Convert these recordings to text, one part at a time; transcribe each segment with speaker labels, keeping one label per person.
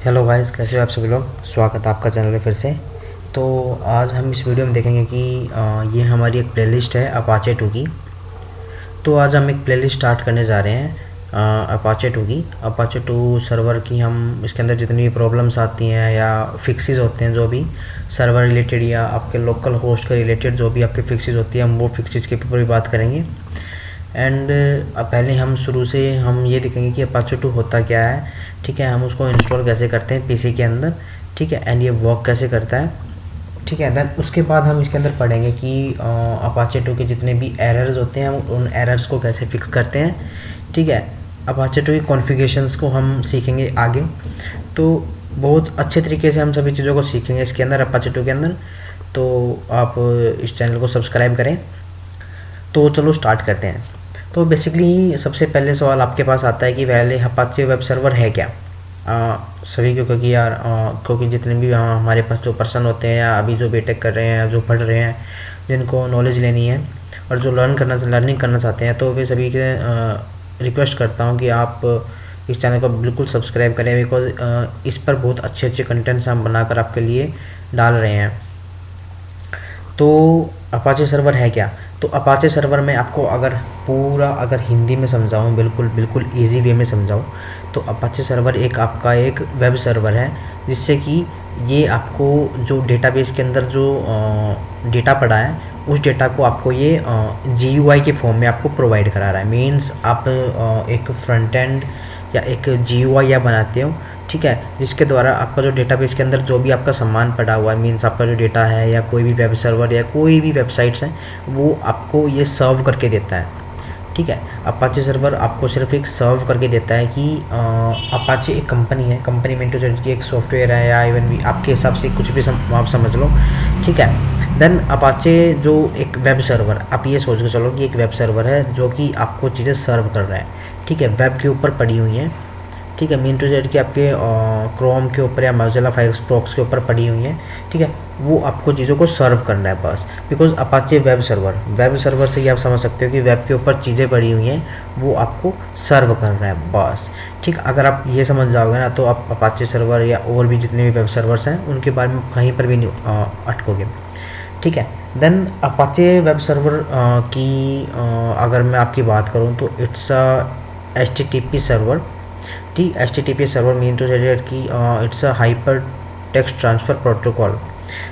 Speaker 1: Hello guys, कैसे हो आप सभी लोग। स्वागत है आपका चैनल पे फिर से। तो आज हम इस वीडियो में देखेंगे कि ये हमारी एक प्लेलिस्ट है अपाचे 2 की। तो आज हम एक प्लेलिस्ट स्टार्ट करने जा रहे हैं अपाचे 2 की। अपाचे 2 सर्वर की हम इसके अंदर जितनी भी प्रॉब्लम्स आती हैं या फिक्सेस होते हैं, जो भी सर्वर रिलेटेड या आपके लोकल होस्ट के रिलेटेड जो भी आपके फिक्सेस होती हैं, हम वो फिक्सेस के ऊपर भी बात करेंगे। एंड पहले हम शुरू से हम ये देखेंगे कि अपाचे 2 होता क्या है। ठीक है, हम उसको इंस्टॉल कैसे करते हैं पीसी के अंदर। ठीक है, एंड ये वर्क कैसे करता है। ठीक है, देन उसके बाद हम इसके अंदर पढ़ेंगे कि अपाचे 2 के जितने भी एरर्स होते हैं हम उन एरर्स को कैसे फिक्स करते हैं। ठीक है, अपाचे 2 की कॉन्फ़िगरेशंस को हम सीखेंगे आगे। तो बहुत अच्छे तरीके से हम सभी चीज़ों को सीखेंगे इसके अंदर अपाचे 2 के अंदर। तो आप इस चैनल को सब्सक्राइब करें। तो चलो स्टार्ट करते हैं। तो बेसिकली सबसे पहले सवाल आपके पास आता है कि पहले अपाचे वेब सर्वर है क्या। सभी को, क्योंकि यार क्योंकि जितने भी हमारे पास जो पर्सन होते हैं या अभी जो बीटेक कर रहे हैं या जो पढ़ रहे हैं, जिनको नॉलेज लेनी है और जो लर्निंग करना चाहते हैं, तो वे सभी के रिक्वेस्ट करता हूँ कि आप इस चैनल को बिल्कुल सब्सक्राइब करें, बिकॉज इस पर बहुत अच्छे अच्छे कंटेंट्स हम बनाकर आपके लिए डाल रहे हैं। तो अपाचे सर्वर है क्या। तो अपाचे सर्वर में आपको अगर हिंदी में समझाऊँ, बिल्कुल बिल्कुल ईजी वे में समझाऊँ, तो अपाचे सर्वर एक आपका एक वेब सर्वर है, जिससे कि ये आपको जो डेटाबेस के अंदर जो डेटा पड़ा है, उस डेटा को आपको ये GUI के फॉर्म में आपको प्रोवाइड करा रहा है। मीन्स आप एक फ्रंट एंड या एक GUI या बनाते हो, ठीक है, जिसके द्वारा आपका जो डेटाबेस के अंदर जो भी आपका सामान पड़ा हुआ है, मीन्स आपका जो डेटा है या कोई भी वेब सर्वर या कोई भी वेबसाइट्स हैं, वो आपको ये सर्व करके देता है। ठीक है, अपाचे सर्वर आपको सिर्फ एक सर्व करके देता है कि अपाचे एक कंपनी है, कंपनी में तो की एक सॉफ्टवेयर है या इवन भी आपके हिसाब से कुछ भी आप समझ लो। ठीक है, देन अपाचे जो एक वेब सर्वर, आप ये सोच के चलो कि एक वेब सर्वर है जो कि आपको चीज़ें सर्व कर रहा है। ठीक है, वेब के ऊपर पड़ी हुई हैं। ठीक है, मीन टू जेड की आपके क्रोम के ऊपर या मोज़िला फायरफॉक्स के ऊपर पड़ी हुई हैं। ठीक है, वो आपको चीज़ों को सर्व करना है बस। बिकॉज अपाचे वेब सर्वर से ही आप समझ सकते हो कि वेब के ऊपर चीज़ें पड़ी हुई हैं, वो आपको सर्व करना है बस। ठीक, अगर आप ये समझ जाओगे ना, तो आप अपाचे सर्वर या और भी जितने भी वेब सर्वर्स हैं उनके बारे में कहीं पर भी नहीं अटकोगे। ठीक है, देन अपाचे वेब सर्वर की अगर मैं आपकी बात करूँ तो इट्स HTTP सर्वर। ठीक, HTTP server mean to said कि it's a hypertext transfer protocol.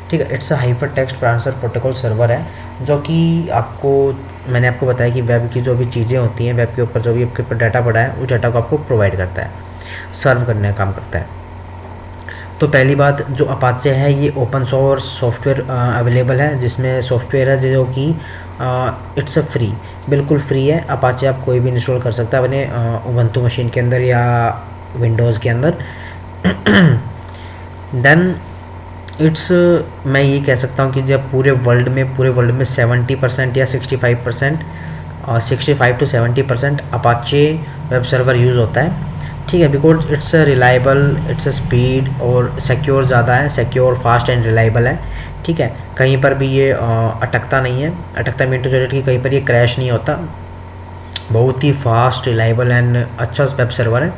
Speaker 1: ठीक है, it's a hypertext transfer protocol server है, जो कि मैंने आपको बताया कि वेब की जो भी चीज़ें होती हैं, वेब के ऊपर जो भी आपके ऊपर डाटा पड़ा है, उस डाटा को आपको प्रोवाइड करता है, सर्व करने का काम करता है। तो पहली बात, जो अपाचे है ये ओपन सोर्स सॉफ्टवेयर अवेलेबल है, जिसमें सॉफ्टवेयर है जो कि इट्स अ फ्री, बिल्कुल फ्री है। अपाचे आप कोई भी इंस्टॉल कर सकता है अपने उबंटू मशीन के अंदर या विंडोज़ के अंदर। देन इट्स, मैं ये कह सकता हूँ कि जब पूरे वर्ल्ड में 70% या 65%, 65 to 70% Apache web server use होता है। ठीक है, because it's reliable, its speed और सिक्योर ज़्यादा है, सिक्योर फास्ट एंड रिलायबल है। ठीक है, कहीं पर भी ये अटकता नहीं है, अटकता मीन टू जेड कि कहीं पर ये क्रैश नहीं होता। बहुत ही फास्ट, रिलायबल एंड अच्छा वेब सर्वर है।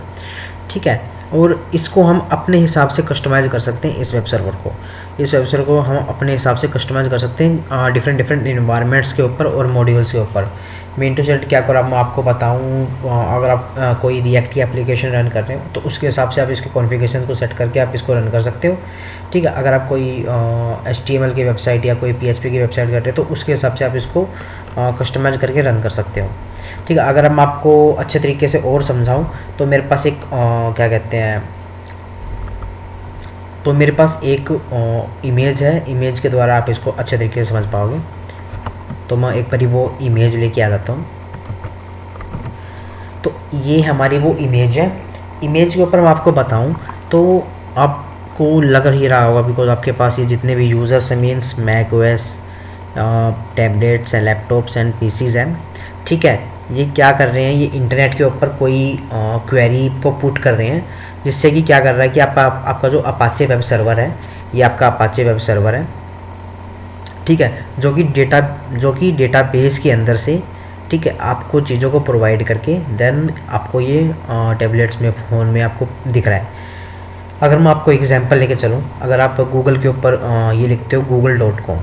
Speaker 1: ठीक है, और इसको हम अपने हिसाब से कस्टमाइज़ कर सकते हैं। इस वेब सर्वर को हम अपने हिसाब से कस्टमाइज़ कर सकते हैं डिफरेंट इन्वायरमेंट्स के ऊपर और मॉड्यूल्स के ऊपर। मेन टू सेट क्या करो, मैं आपको बताऊँ, अगर आप कोई रिएक्ट की एप्लीकेशन रन कर रहे हो तो उसके हिसाब से आप इसके कॉन्फ़िगरेशन को सेट करके आप इसको रन कर सकते हो। ठीक है, अगर आप कोई HTML की वेबसाइट या कोई PHP की वेबसाइट कर रहे हो तो उसके हिसाब से आप इसको कस्टमाइज़ करके रन कर सकते हो। ठीक है, अगर मैं आपको अच्छे तरीके से और समझाऊँ तो मेरे पास एक क्या कहते हैं, तो मेरे पास एक इमेज है, इमेज के द्वारा आप इसको अच्छे तरीके से समझ पाओगे। तो मैं एक बारी वो इमेज लेके आ जाता हूँ। तो ये हमारी वो इमेज है। इमेज के ऊपर मैं आपको बताऊँ तो आपको लग ही रहा होगा, बिकॉज आपके पास ये जितने भी यूज़र्स हैं, means Mac OS, tablets and laptops and PCs हैं। ठीक है, ये क्या कर रहे हैं, ये इंटरनेट के ऊपर कोई क्वेरी को पुट कर रहे हैं, जिससे कि क्या कर रहा है कि आपका जो अपाचे वेब सर्वर है, ये आपका अपाचे वेब सर्वर है। ठीक है, जो कि डेटाबेस के अंदर से, ठीक है, आपको चीज़ों को प्रोवाइड करके देन आपको ये टैबलेट्स में, फ़ोन में आपको दिख रहा है। अगर मैं आपको एग्जांपल लेके चलूँ, अगर आप गूगल के ऊपर ये लिखते हो google.com,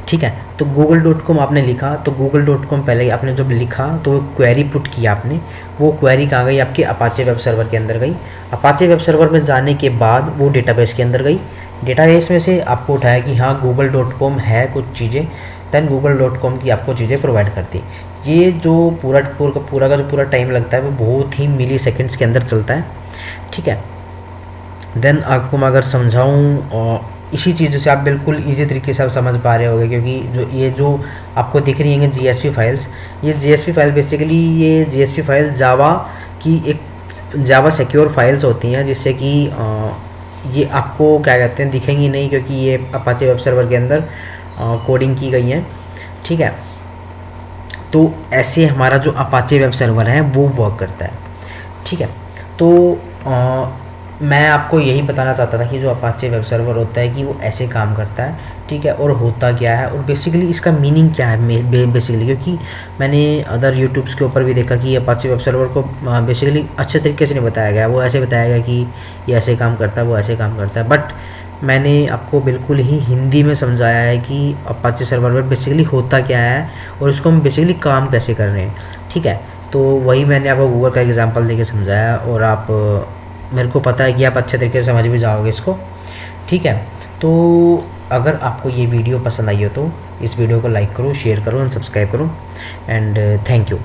Speaker 1: ठीक है, तो google.com आपने लिखा, तो google.com पहले आपने जब लिखा तो वो क्वेरी पुट किया आपने, वो क्वेरी कहाँ गई, आपकी अपाचे वेब सर्वर के अंदर गई। अपाचे वेब सर्वर में जाने के बाद वो डेटाबेस के अंदर गई, डेटाबेस में से आपको उठाया कि हाँ google.com है कुछ चीज़ें, देन google.com की आपको चीज़ें प्रोवाइड करती। ये जो पूरा का जो पूरा टाइम लगता है वो बहुत ही मिली सेकेंड्स के अंदर चलता है, ठीक है। देन आपको मैं अगर समझाऊँ इसी चीज़ से आप बिल्कुल इजी तरीके से आप समझ पा रहे होंगे, क्योंकि जो आपको दिख रही हैं जीएसपी फाइल्स, ये जीएसपी फाइल बेसिकली ये जीएसपी फाइल जावा की एक जावा सिक्योर फाइल्स होती हैं, जिससे कि ये आपको क्या कहते हैं दिखेंगी नहीं, क्योंकि ये अपाचे वेब सर्वर के अंदर कोडिंग की गई हैं, ठीक है। तो ऐसे हमारा जो अपाचे वेब सर्वर है वो वर्क करता है, ठीक है। तो मैं आपको यही बताना चाहता था कि जो अपाचे वेब सर्वर होता है कि वो ऐसे काम करता है, ठीक है, और होता क्या है और बेसिकली इसका मीनिंग क्या है बेसिकली, क्योंकि मैंने अदर यूट्यूब्स के ऊपर भी देखा कि अपाचे वेब सर्वर को बेसिकली अच्छे तरीके से नहीं बताया गया, वो ऐसे बताया गया कि ये ऐसे काम करता है, वो ऐसे काम करता है, बट मैंने आपको बिल्कुल ही हिंदी में समझाया है कि अपाचे सर्वर में बेसिकली होता क्या है और इसको हम बेसिकली काम कैसे कर रहे हैं, ठीक है। तो वही मैंने आपको गूगल का एग्जांपल देके समझाया, और आप मेरे को पता है कि आप अच्छे तरीके से समझ भी जाओगे इसको, ठीक है। तो अगर आपको ये वीडियो पसंद आई हो तो इस वीडियो को लाइक करो, शेयर करो एंड सब्सक्राइब करो, एंड थैंक यू।